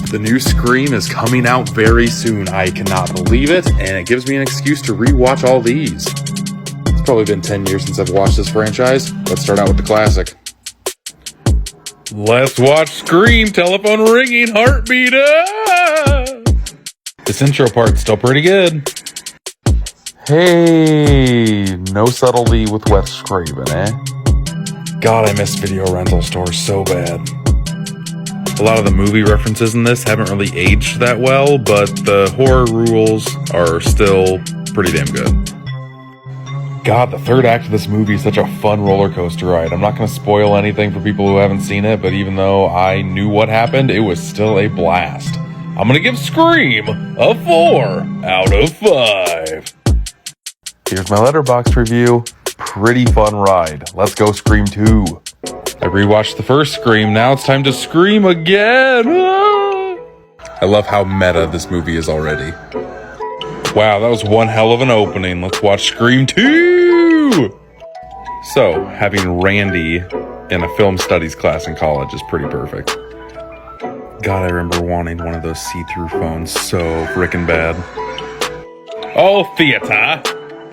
The new Scream is coming out very soon. I cannot believe it, and it gives me an excuse to rewatch all these. It's probably been 10 years since I've watched this franchise. Let's start out with the classic. Let's watch Scream, telephone ringing, heartbeat. This intro part's still pretty good. Hey, no subtlety with Wes Craven, eh? God, I miss video rental stores so bad. A lot of the movie references in this haven't really aged that well, but the horror rules are still pretty damn good. God, the third act of this movie is such a fun roller coaster ride. I'm not going to spoil anything for people who haven't seen it, but even though I knew what happened, it was still a blast. I'm going to give Scream a 4 out of 5. Here's my Letterboxd review. Pretty fun ride. Let's go Scream 2. I rewatched the first Scream, now it's time to scream again! I love how meta this movie is already. Wow, that was one hell of an opening. Let's watch Scream 2! So, having Randy in a film studies class in college is pretty perfect. God, I remember wanting one of those see-through phones so frickin' bad. Oh, theater!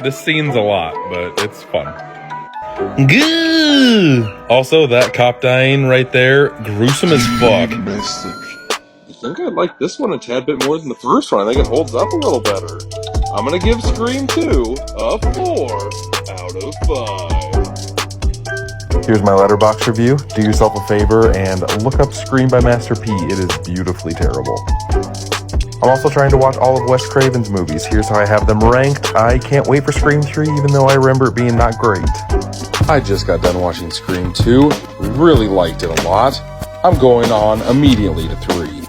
This scene's a lot, but it's fun. Goo! Also, that cop dying right there, gruesome as fuck. I think I like this one a tad bit more than the first one. I think it holds up a little better. I'm gonna give Scream 2 a 4 out of 5. Here's my Letterboxd review. Do yourself a favor and look up Scream by Master P. It is beautifully terrible. I'm also trying to watch all of Wes Craven's movies. Here's how I have them ranked. I can't wait for Scream 3, even though I remember it being not great. I just got done watching Scream 2. Really liked it a lot. I'm going on immediately to 3.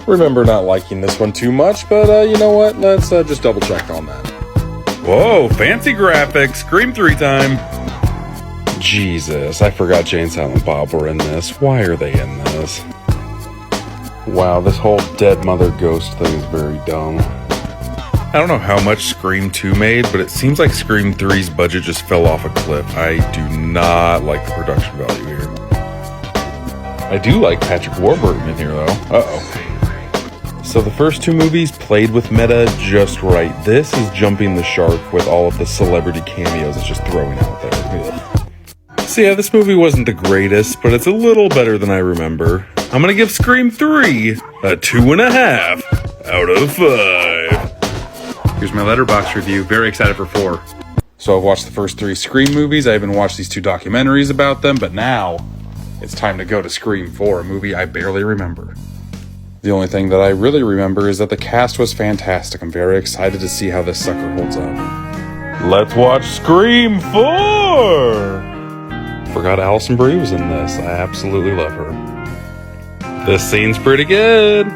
Remember not liking this one too much, but you know what? Let's just double check on that. Whoa, fancy graphics. Scream 3 time. Jesus, I forgot Jay and Silent Bob were in this. Why are they in this? Wow, this whole dead mother ghost thing is very dumb. I don't know how much Scream 2 made, but it seems like Scream 3's budget just fell off a cliff. I do not like the production value here. I do like Patrick Warburton in here, though. Uh-oh. So the first two movies played with meta just right. This is jumping the shark with all of the celebrity cameos it's just throwing out there. Ugh. So yeah, this movie wasn't the greatest, but it's a little better than I remember. I'm gonna give Scream 3 a 2.5 out of 5. Here's my Letterboxd review. Very excited for 4. So I've watched the first 3 Scream movies. I even watched these 2 documentaries about them, but now it's time to go to Scream 4, a movie I barely remember. The only thing that I really remember is that the cast was fantastic. I'm very excited to see how this sucker holds up. Let's watch Scream 4! Forgot Alison Brie was in this. I absolutely love her. This scene's pretty good.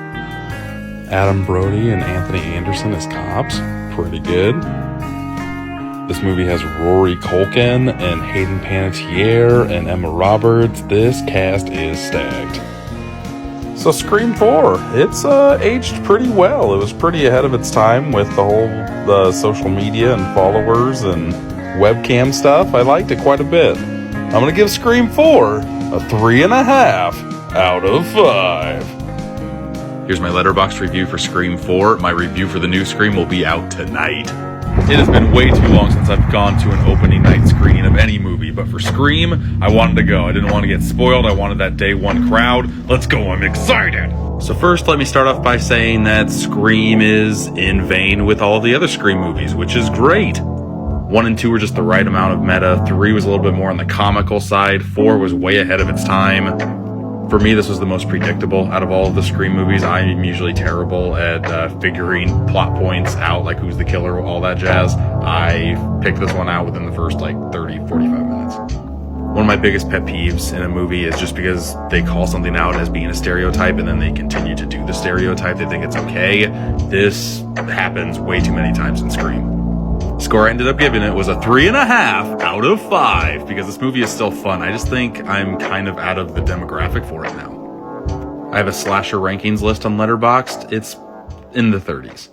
Adam Brody and Anthony Anderson as cops. Pretty good. This movie has Rory Culkin and Hayden Panettiere and Emma Roberts. This cast is stacked. So Scream 4, it's aged pretty well. It was pretty ahead of its time with the whole social media and followers and webcam stuff. I liked it quite a bit. I'm going to give Scream 4 a 3.5 out of 5. Here's my Letterboxd review for Scream 4. My review for the new Scream will be out tonight. It has been way too long since I've gone to an opening night screening of any movie, but for Scream, I wanted to go. I didn't want to get spoiled. I wanted that day one crowd. Let's go, I'm excited! So first, let me start off by saying that Scream is in vein with all of the other Scream movies, which is great. 1 and 2 were just the right amount of meta. 3 was a little bit more on the comical side. 4 was way ahead of its time. For me, this was the most predictable out of all of the Scream movies. I'm usually terrible at figuring plot points out, like who's the killer, all that jazz. I picked this one out within the first 30, 45 minutes. One of my biggest pet peeves in a movie is just because they call something out as being a stereotype and then they continue to do the stereotype. They think it's okay. This happens way too many times in Scream. Score I ended up giving it was a 3.5 out of 5 because this movie is still fun. I just think I'm kind of out of the demographic for it now. I have a slasher rankings list on Letterboxd. It's in the 30s.